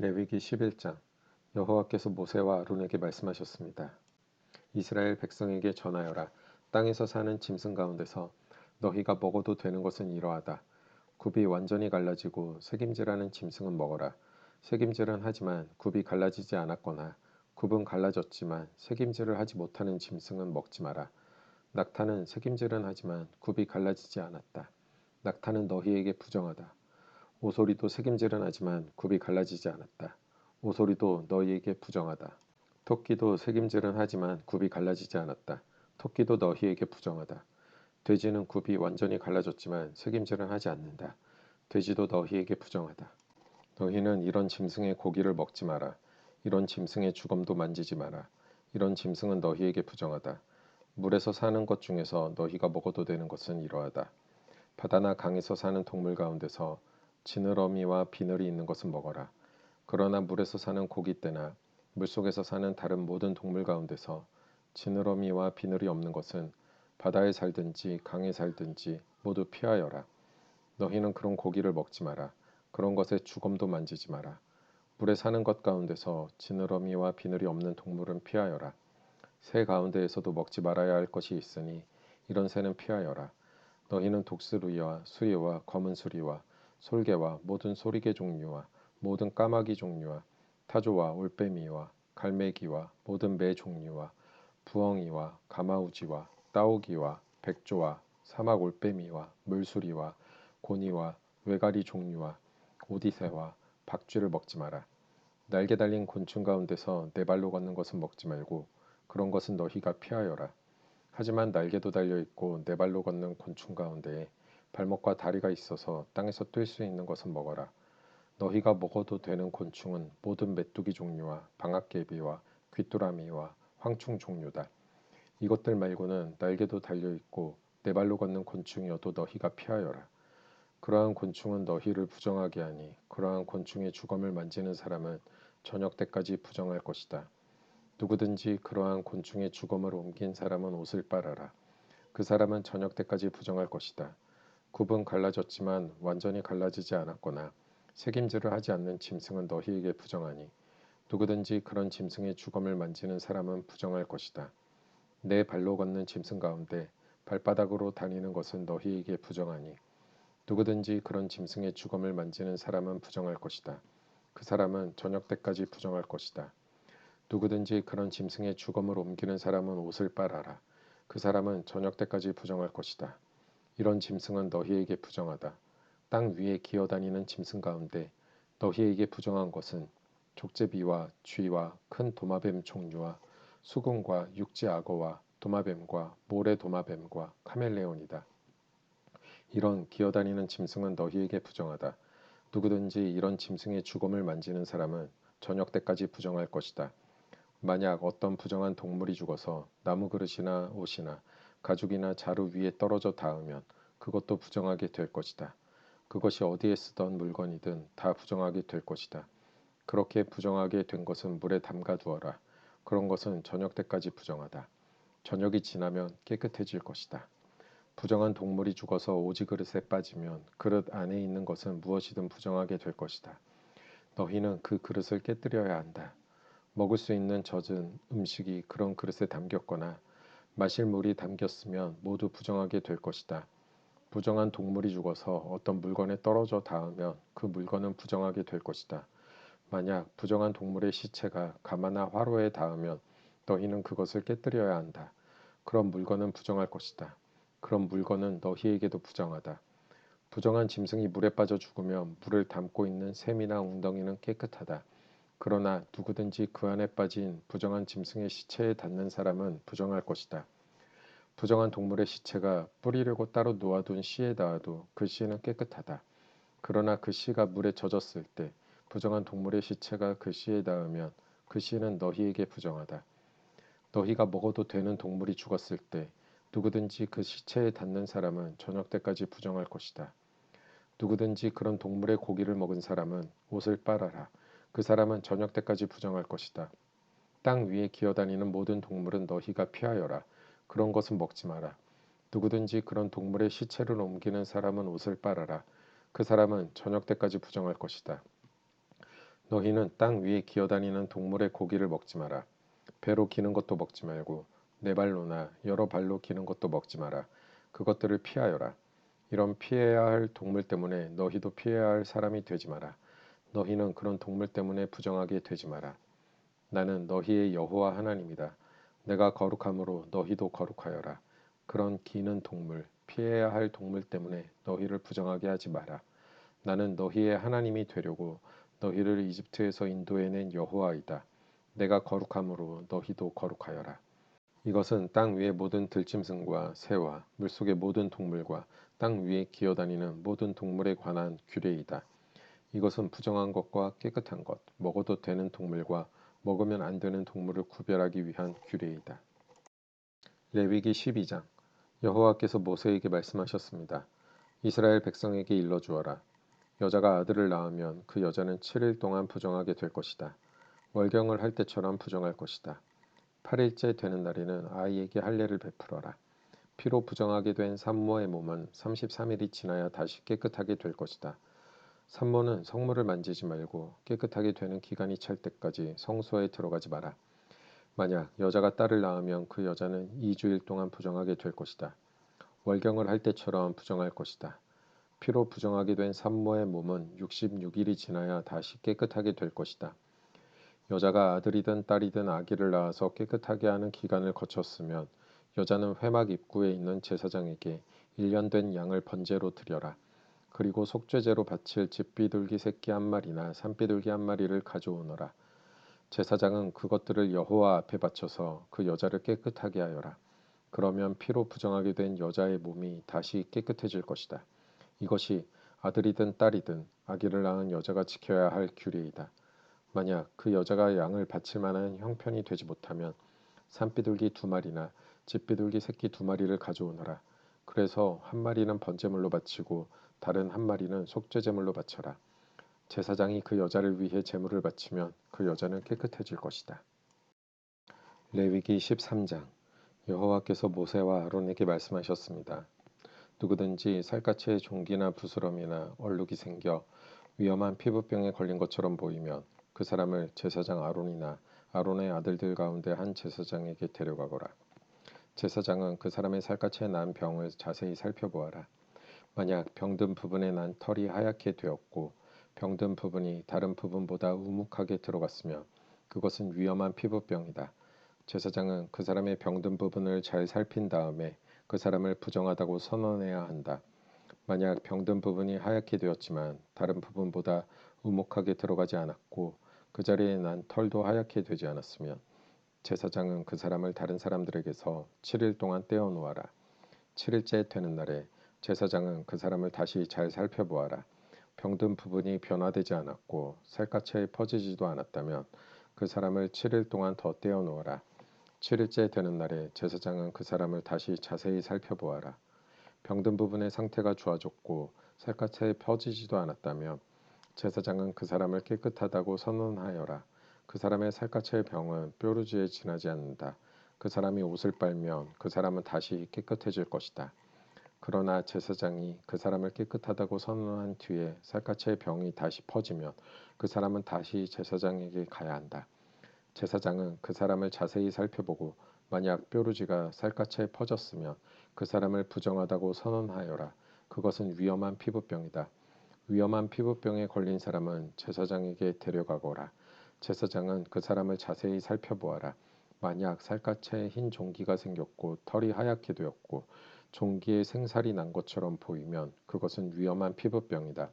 레위기 11장. 여호와께서 모세와 아론에게 말씀하셨습니다. 이스라엘 백성에게 전하여라. 땅에서 사는 짐승 가운데서 너희가 먹어도 되는 것은 이러하다. 굽이 완전히 갈라지고 색임질하는 짐승은 먹어라. 색임질은 하지만 굽이 갈라지지 않았거나 굽은 갈라졌지만 색임질을 하지 못하는 짐승은 먹지 마라. 낙타는 색임질은 하지만 굽이 갈라지지 않았다. 낙타는 너희에게 부정하다. 오소리도 색임질은 하지만 굽이 갈라지지 않았다. 오소리도 너희에게 부정하다. 토끼도 색임질은 하지만 굽이 갈라지지 않았다. 토끼도 너희에게 부정하다. 돼지는 굽이 완전히 갈라졌지만 색임질은 하지 않는다. 돼지도 너희에게 부정하다. 너희는 이런 짐승의 고기를 먹지 마라. 이런 짐승의 주검도 만지지 마라. 이런 짐승은 너희에게 부정하다. 물에서 사는 것 중에서 너희가 먹어도 되는 것은 이러하다. 바다나 강에서 사는 동물 가운데서 지느러미와 비늘이 있는 것은 먹어라. 그러나 물에서 사는 고깃대나 물속에서 사는 다른 모든 동물 가운데서 지느러미와 비늘이 없는 것은 바다에 살든지 강에 살든지 모두 피하여라. 너희는 그런 고기를 먹지 마라. 그런 것의 주검도 만지지 마라. 물에 사는 것 가운데서 지느러미와 비늘이 없는 동물은 피하여라. 새 가운데에서도 먹지 말아야 할 것이 있으니 이런 새는 피하여라. 너희는 독수리와 수리와 검은 수리와 솔개와 모든 소리개 종류와 모든 까마귀 종류와 타조와 올빼미와 갈매기와 모든 매 종류와 부엉이와 가마우지와 따오기와 백조와 사막 올빼미와 물수리와 고니와 외가리 종류와 오디새와 박쥐를 먹지 마라. 날개 달린 곤충 가운데서 네 발로 걷는 것은 먹지 말고 그런 것은 너희가 피하여라. 하지만 날개도 달려 있고 네 발로 걷는 곤충 가운데에 발목과 다리가 있어서 땅에서 뛸 수 있는 것은 먹어라. 너희가 먹어도 되는 곤충은 모든 메뚜기 종류와 방앗개비와 귀뚜라미와 황충 종류다. 이것들 말고는 날개도 달려 있고 네 발로 걷는 곤충이어도 너희가 피하여라. 그러한 곤충은 너희를 부정하게 하니 그러한 곤충의 주검을 만지는 사람은 저녁 때까지 부정할 것이다. 누구든지 그러한 곤충의 주검을 옮긴 사람은 옷을 빨아라. 그 사람은 저녁 때까지 부정할 것이다. 굽은 갈라졌지만 완전히 갈라지지 않았거나 색임질을 하지 않는 짐승은 너희에게 부정하니 누구든지 그런 짐승의 주검을 만지는 사람은 부정할 것이다. 내 발로 걷는 짐승 가운데 발바닥으로 다니는 것은 너희에게 부정하니 누구든지 그런 짐승의 주검을 만지는 사람은 부정할 것이다. 그 사람은 저녁 때까지 부정할 것이다. 누구든지 그런 짐승의 주검을 옮기는 사람은 옷을 빨아라. 그 사람은 저녁 때까지 부정할 것이다. 이런 짐승은 너희에게 부정하다. 땅 위에 기어다니는 짐승 가운데 너희에게 부정한 것은 족제비와 쥐와 큰 도마뱀 종류와 수금과 육지 악어와 도마뱀과 모래 도마뱀과 카멜레온이다. 이런 기어다니는 짐승은 너희에게 부정하다. 누구든지 이런 짐승의 주검을 만지는 사람은 저녁 때까지 부정할 것이다. 만약 어떤 부정한 동물이 죽어서 나무 그릇이나 옷이나 가죽이나 자루 위에 떨어져 닿으면 그것도 부정하게 될 것이다. 그것이 어디에 쓰던 물건이든 다 부정하게 될 것이다. 그렇게 부정하게 된 것은 물에 담가 두어라. 그런 것은 저녁 때까지 부정하다. 저녁이 지나면 깨끗해질 것이다. 부정한 동물이 죽어서 오지 그릇에 빠지면 그릇 안에 있는 것은 무엇이든 부정하게 될 것이다. 너희는 그 그릇을 깨뜨려야 한다. 먹을 수 있는 젖은 음식이 그런 그릇에 담겼거나 마실 물이 담겼으면 모두 부정하게 될 것이다. 부정한 동물이 죽어서 어떤 물건에 떨어져 닿으면 그 물건은 부정하게 될 것이다. 만약 부정한 동물의 시체가 가마나 화로에 닿으면 너희는 그것을 깨뜨려야 한다. 그런 물건은 부정할 것이다. 그런 물건은 너희에게도 부정하다. 부정한 짐승이 물에 빠져 죽으면 물을 담고 있는 샘이나 웅덩이는 깨끗하다. 그러나 누구든지 그 안에 빠진 부정한 짐승의 시체에 닿는 사람은 부정할 것이다. 부정한 동물의 시체가 뿌리려고 따로 놓아둔 씨에 닿아도 그 씨는 깨끗하다. 그러나 그 씨가 물에 젖었을 때 부정한 동물의 시체가 그 씨에 닿으면 그 씨는 너희에게 부정하다. 너희가 먹어도 되는 동물이 죽었을 때 누구든지 그 시체에 닿는 사람은 저녁 때까지 부정할 것이다. 누구든지 그런 동물의 고기를 먹은 사람은 옷을 빨아라. 그 사람은 저녁 때까지 부정할 것이다. 땅 위에 기어다니는 모든 동물은 너희가 피하여라. 그런 것은 먹지 마라. 누구든지 그런 동물의 시체를 옮기는 사람은 옷을 빨아라. 그 사람은 저녁 때까지 부정할 것이다. 너희는 땅 위에 기어다니는 동물의 고기를 먹지 마라. 배로 기는 것도 먹지 말고 네 발로나 여러 발로 기는 것도 먹지 마라. 그것들을 피하여라. 이런 피해야 할 동물 때문에 너희도 피해야 할 사람이 되지 마라. 너희는 그런 동물 때문에 부정하게 되지 마라. 나는 너희의 여호와 하나님이다. 내가 거룩함으로 너희도 거룩하여라. 그런 기는 동물, 피해야 할 동물 때문에 너희를 부정하게 하지 마라. 나는 너희의 하나님이 되려고 너희를 이집트에서 인도해낸 여호와이다. 내가 거룩함으로 너희도 거룩하여라. 이것은 땅 위의 모든 들짐승과 새와 물속의 모든 동물과 땅 위에 기어다니는 모든 동물에 관한 규례이다. 이것은 부정한 것과 깨끗한 것, 먹어도 되는 동물과 먹으면 안 되는 동물을 구별하기 위한 규례이다. 레위기 12장. 여호와께서 모세에게 말씀하셨습니다. 이스라엘 백성에게 일러 주어라. 여자가 아들을 낳으면 그 여자는 7일 동안 부정하게 될 것이다. 월경을 할 때처럼 부정할 것이다. 8일째 되는 날에는 아이에게 할례를 베풀어라. 피로 부정하게 된 산모의 몸은 33일이 지나야 다시 깨끗하게 될 것이다. 산모는 성물을 만지지 말고 깨끗하게 되는 기간이 찰 때까지 성소에 들어가지 마라. 만약 여자가 딸을 낳으면 그 여자는 2주일 동안 부정하게 될 것이다. 월경을 할 때처럼 부정할 것이다. 피로 부정하게 된 산모의 몸은 66일이 지나야 다시 깨끗하게 될 것이다. 여자가 아들이든 딸이든 아기를 낳아서 깨끗하게 하는 기간을 거쳤으면 여자는 회막 입구에 있는 제사장에게 1년 된 양을 번제로 드려라. 그리고 속죄제로 바칠 집비둘기 새끼 한 마리나 산비둘기 한 마리를 가져오너라. 제사장은 그것들을 여호와 앞에 바쳐서 그 여자를 깨끗하게 하여라. 그러면 피로 부정하게 된 여자의 몸이 다시 깨끗해질 것이다. 이것이 아들이든 딸이든 아기를 낳은 여자가 지켜야 할 규례이다. 만약 그 여자가 양을 바칠 만한 형편이 되지 못하면 산비둘기 2마리나 집비둘기 새끼 2마리를 가져오너라. 그래서 한 마리는 번제물로 바치고 다른 한 마리는 속죄제물로 바쳐라. 제사장이 그 여자를 위해 제물을 바치면 그 여자는 깨끗해질 것이다. 레위기 13장. 여호와께서 모세와 아론에게 말씀하셨습니다. 누구든지 살갗에 종기나 부스럼이나 얼룩이 생겨 위험한 피부병에 걸린 것처럼 보이면 그 사람을 제사장 아론이나 아론의 아들들 가운데 한 제사장에게 데려가거라. 제사장은 그 사람의 살갗에 난 병을 자세히 살펴보아라. 만약 병든 부분에 난 털이 하얗게 되었고 병든 부분이 다른 부분보다 우묵하게 들어갔으면 그것은 위험한 피부병이다. 제사장은 그 사람의 병든 부분을 잘 살핀 다음에 그 사람을 부정하다고 선언해야 한다. 만약 병든 부분이 하얗게 되었지만 다른 부분보다 우묵하게 들어가지 않았고 그 자리에 난 털도 하얗게 되지 않았으면 제사장은 그 사람을 다른 사람들에게서 7일 동안 떼어 놓아라. 7일째 되는 날에 제사장은 그 사람을 다시 잘 살펴보아라. 병든 부분이 변화되지 않았고 살갗에 퍼지지도 않았다면 그 사람을 7일 동안 더 떼어 놓아라. 7일째 되는 날에 제사장은 그 사람을 다시 자세히 살펴보아라. 병든 부분의 상태가 좋아졌고 살갗에 퍼지지도 않았다면 제사장은 그 사람을 깨끗하다고 선언하여라. 그 사람의 살갗의 병은 뾰루지에 지나지 않는다. 그 사람이 옷을 빨면 그 사람은 다시 깨끗해질 것이다. 그러나 제사장이 그 사람을 깨끗하다고 선언한 뒤에 살갗의 병이 다시 퍼지면 그 사람은 다시 제사장에게 가야 한다. 제사장은 그 사람을 자세히 살펴보고 만약 뾰루지가 살갗에 퍼졌으면 그 사람을 부정하다고 선언하여라. 그것은 위험한 피부병이다. 위험한 피부병에 걸린 사람은 제사장에게 데려가거라. 제사장은 그 사람을 자세히 살펴보아라. 만약 살갗에 흰 종기가 생겼고 털이 하얗게 되었고 종기에 생살이 난 것처럼 보이면 그것은 위험한 피부병이다.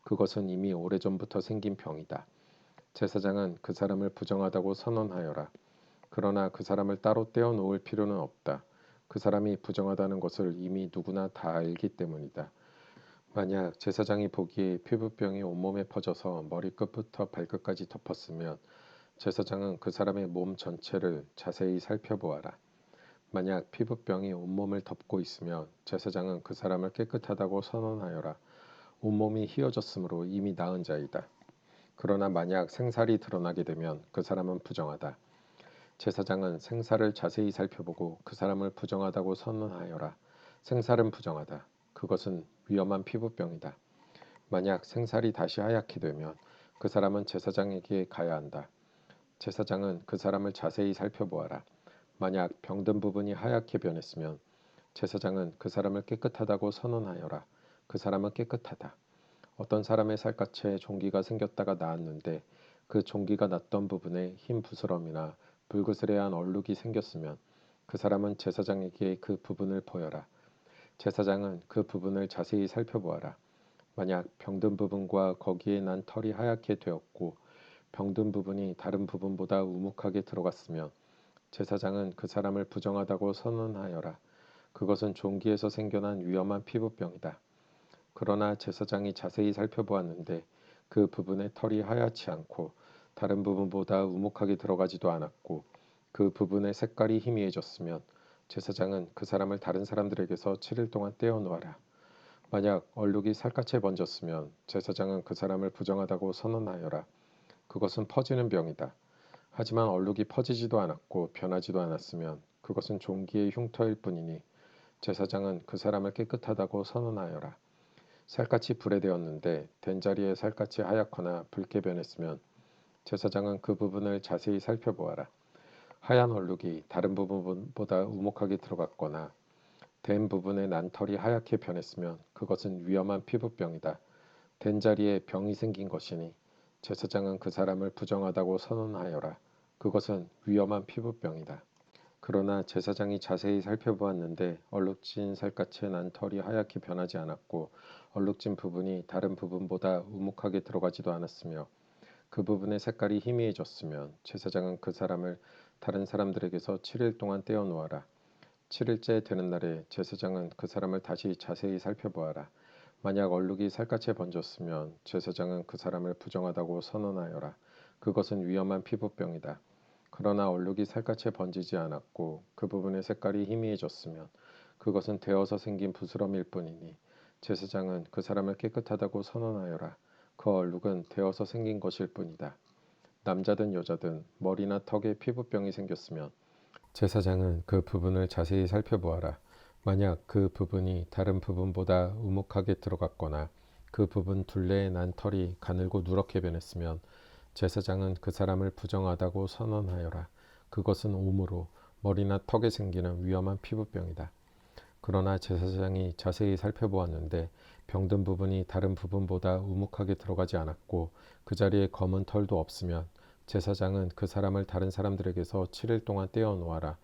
그것은 이미 오래전부터 생긴 병이다. 제사장은 그 사람을 부정하다고 선언하여라. 그러나 그 사람을 따로 떼어 놓을 필요는 없다. 그 사람이 부정하다는 것을 이미 누구나 다 알기 때문이다. 만약 제사장이 보기에 피부병이 온몸에 퍼져서 머리끝부터 발끝까지 덮었으면 제사장은 그 사람의 몸 전체를 자세히 살펴보아라. 만약 피부병이 온몸을 덮고 있으면 제사장은 그 사람을 깨끗하다고 선언하여라. 온몸이 휘어졌으므로 이미 나은 자이다. 그러나 만약 생살이 드러나게 되면 그 사람은 부정하다. 제사장은 생살을 자세히 살펴보고 그 사람을 부정하다고 선언하여라. 생살은 부정하다. 그것은 위험한 피부병이다. 만약 생살이 다시 하얗게 되면 그 사람은 제사장에게 가야 한다. 제사장은 그 사람을 자세히 살펴보아라. 만약 병든 부분이 하얗게 변했으면 제사장은 그 사람을 깨끗하다고 선언하여라. 그 사람은 깨끗하다. 어떤 사람의 살갗에 종기가 생겼다가 나았는데 그 종기가 났던 부분에 흰 부스럼이나 불그스레한 얼룩이 생겼으면 그 사람은 제사장에게 그 부분을 보여라. 제사장은 그 부분을 자세히 살펴보아라. 만약 병든 부분과 거기에 난 털이 하얗게 되었고 병든 부분이 다른 부분보다 우묵하게 들어갔으면 제사장은 그 사람을 부정하다고 선언하여라. 그것은 종기에서 생겨난 위험한 피부병이다. 그러나 제사장이 자세히 살펴보았는데 그 부분의 털이 하얗지 않고 다른 부분보다 우묵하게 들어가지도 않았고 그 부분의 색깔이 희미해졌으면 제사장은 그 사람을 다른 사람들에게서 7일 동안 떼어놓아라. 만약 얼룩이 살갗에 번졌으면 제사장은 그 사람을 부정하다고 선언하여라. 그것은 퍼지는 병이다. 하지만 얼룩이 퍼지지도 않았고 변하지도 않았으면 그것은 종기의 흉터일 뿐이니 제사장은 그 사람을 깨끗하다고 선언하여라. 살갗이 불에 되었는데 된 자리에 살갗이 하얗거나 붉게 변했으면 제사장은 그 부분을 자세히 살펴보아라. 하얀 얼룩이 다른 부분보다 우목하게 들어갔거나 된 부분에 난 털이 하얗게 변했으면 그것은 위험한 피부병이다. 된 자리에 병이 생긴 것이니 제사장은 그 사람을 부정하다고 선언하여라. 그것은 위험한 피부병이다. 그러나 제사장이 자세히 살펴보았는데 얼룩진 살갗에 난 털이 하얗게 변하지 않았고 얼룩진 부분이 다른 부분보다 우묵하게 들어가지도 않았으며 그 부분의 색깔이 희미해졌으면 제사장은 그 사람을 다른 사람들에게서 7일 동안 떼어놓아라. 7일째 되는 날에 제사장은 그 사람을 다시 자세히 살펴보아라. 만약 얼룩이 살갗에 번졌으면 제사장은 그 사람을 부정하다고 선언하여라. 그것은 위험한 피부병이다. 그러나 얼룩이 살갗에 번지지 않았고 그 부분의 색깔이 희미해졌으면 그것은 되어서 생긴 부스럼일 뿐이니 제사장은 그 사람을 깨끗하다고 선언하여라. 그 얼룩은 되어서 생긴 것일 뿐이다. 남자든 여자든 머리나 턱에 피부병이 생겼으면 제사장은 그 부분을 자세히 살펴보아라. 만약 그 부분이 다른 부분보다 우묵하게 들어갔거나 그 부분 둘레에 난 털이 가늘고 누렇게 변했으면 제사장은 그 사람을 부정하다고 선언하여라. 그것은 옴으로 머리나 턱에 생기는 위험한 피부병이다. 그러나 제사장이 자세히 살펴보았는데 병든 부분이 다른 부분보다 우묵하게 들어가지 않았고 그 자리에 검은 털도 없으면 제사장은 그 사람을 다른 사람들에게서 7일 동안 떼어 놓아라.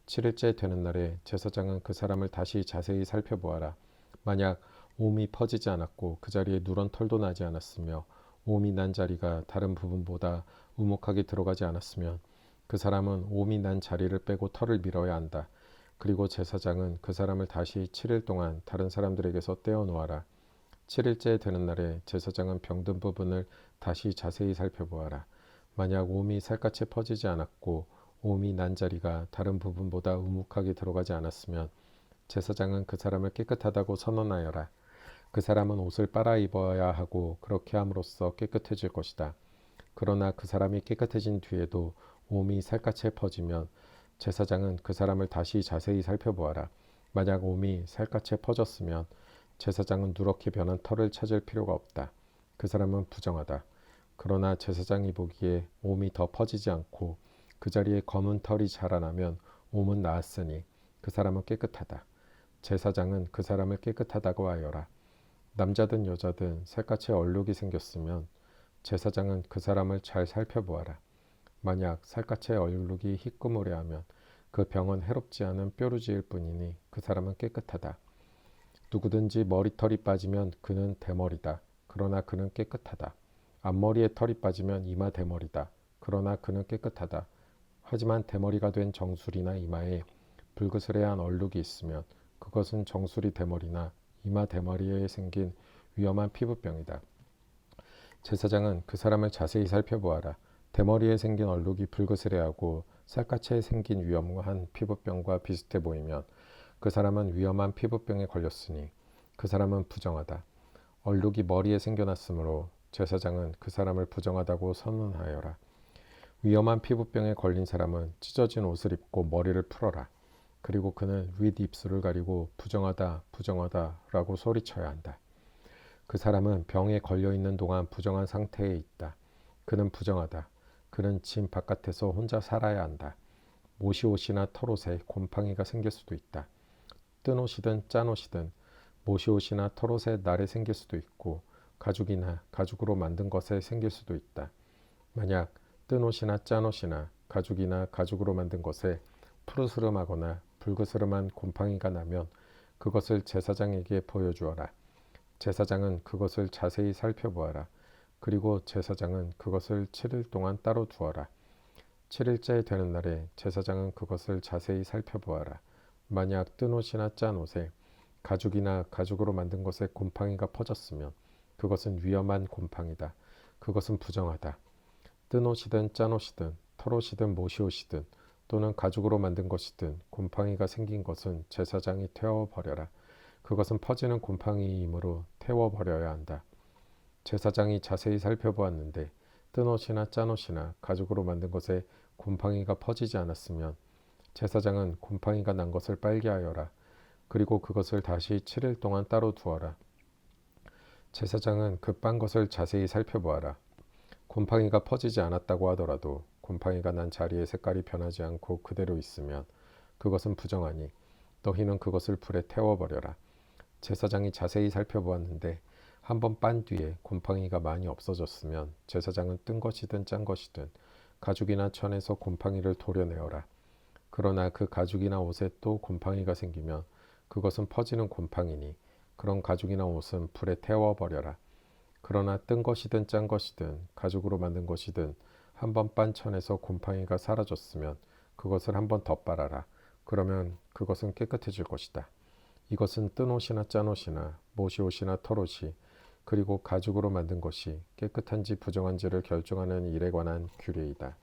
7일째 되는 날에 제사장은 그 사람을 다시 자세히 살펴보아라. 만약 옴이 퍼지지 않았고 그 자리에 누런 털도 나지 않았으며 옴이 난 자리가 다른 부분보다 우묵하게 들어가지 않았으면 그 사람은 옴이 난 자리를 빼고 털을 밀어야 한다. 그리고 제사장은 그 사람을 다시 7일 동안 다른 사람들에게서 떼어 놓아라. 7일째 되는 날에 제사장은 병든 부분을 다시 자세히 살펴보아라. 만약 옴이 살갗에 퍼지지 않았고 옴이 난 자리가 다른 부분보다 우묵하게 들어가지 않았으면 제사장은 그 사람을 깨끗하다고 선언하여라. 그 사람은 옷을 빨아 입어야 하고 그렇게 함으로써 깨끗해질 것이다. 그러나 그 사람이 깨끗해진 뒤에도 옴이 살갗에 퍼지면 제사장은 그 사람을 다시 자세히 살펴보아라. 만약 옴이 살갗에 퍼졌으면 제사장은 누렇게 변한 털을 찾을 필요가 없다. 그 사람은 부정하다. 그러나 제사장이 보기에 옴이 더 퍼지지 않고 그 자리에 검은 털이 자라나면 옴은 나았으니 그 사람은 깨끗하다. 제사장은 그 사람을 깨끗하다고 하여라. 남자든 여자든 살갗에 얼룩이 생겼으면 제사장은 그 사람을 잘 살펴보아라. 만약 살갗에 얼룩이 희끄무레하면 그 병은 해롭지 않은 뾰루지일 뿐이니 그 사람은 깨끗하다. 누구든지 머리털이 빠지면 그는 대머리다. 그러나 그는 깨끗하다. 앞머리에 털이 빠지면 이마 대머리다. 그러나 그는 깨끗하다. 하지만 대머리가 된 정수리나 이마에 불그스레한 얼룩이 있으면 그것은 정수리 대머리나 이마 대머리에 생긴 위험한 피부병이다. 제사장은 그 사람을 자세히 살펴보아라. 대머리에 생긴 얼룩이 불그스레하고 살갗에 생긴 위험한 피부병과 비슷해 보이면 그 사람은 위험한 피부병에 걸렸으니 그 사람은 부정하다. 얼룩이 머리에 생겨났으므로 제사장은 그 사람을 부정하다고 선언하여라. 위험한 피부병에 걸린 사람은 찢어진 옷을 입고 머리를 풀어라. 그리고 그는 윗입술을 가리고 부정하다, 부정하다 라고 소리쳐야 한다. 그 사람은 병에 걸려 있는 동안 부정한 상태에 있다. 그는 부정하다. 그는 짐 바깥에서 혼자 살아야 한다. 모시옷이나 털옷에 곰팡이가 생길 수도 있다. 뜬 옷이든 짠 옷이든 모시옷이나 털옷에 날이 생길 수도 있고 가죽이나 가죽으로 만든 것에 생길 수도 있다. 만약 뜬 옷이나 짠 옷이나 가죽이나 가죽으로 만든 것에 푸르스름하거나 붉으스름한 곰팡이가 나면 그것을 제사장에게 보여주어라. 제사장은 그것을 자세히 살펴보아라. 그리고 제사장은 그것을 7일 동안 따로 두어라. 7일째 되는 날에 제사장은 그것을 자세히 살펴보아라. 만약 뜬 옷이나 짠 옷에 가죽이나 가죽으로 만든 것에 곰팡이가 퍼졌으면 그것은 위험한 곰팡이다. 그것은 부정하다. 뜬 옷이든 짠 옷이든 털옷이든 모시옷이든 또는 가죽으로 만든 것이든 곰팡이가 생긴 것은 제사장이 태워버려라. 그것은 퍼지는 곰팡이이므로 태워버려야 한다. 제사장이 자세히 살펴보았는데 뜬 옷이나 짠 옷이나 가죽으로 만든 것에 곰팡이가 퍼지지 않았으면 제사장은 곰팡이가 난 것을 빨게 하여라. 그리고 그것을 다시 7일 동안 따로 두어라. 제사장은 그 빤 것을 자세히 살펴보아라. 곰팡이가 퍼지지 않았다고 하더라도 곰팡이가 난 자리의 색깔이 변하지 않고 그대로 있으면 그것은 부정하니 너희는 그것을 불에 태워버려라. 제사장이 자세히 살펴보았는데 한 번 빤 뒤에 곰팡이가 많이 없어졌으면 제사장은 뜬 것이든 짠 것이든 가죽이나 천에서 곰팡이를 도려내어라. 그러나 그 가죽이나 옷에 또 곰팡이가 생기면 그것은 퍼지는 곰팡이니 그런 가죽이나 옷은 불에 태워버려라. 그러나 뜬 것이든 짠 것이든 가죽으로 만든 것이든 한 번 빤 천에서 곰팡이가 사라졌으면 그것을 한 번 더 빨아라. 그러면 그것은 깨끗해질 것이다. 이것은 뜬 옷이나 짠 옷이나 모시옷이나 털옷이 그리고 가죽으로 만든 것이 깨끗한지 부정한지를 결정하는 일에 관한 규례이다.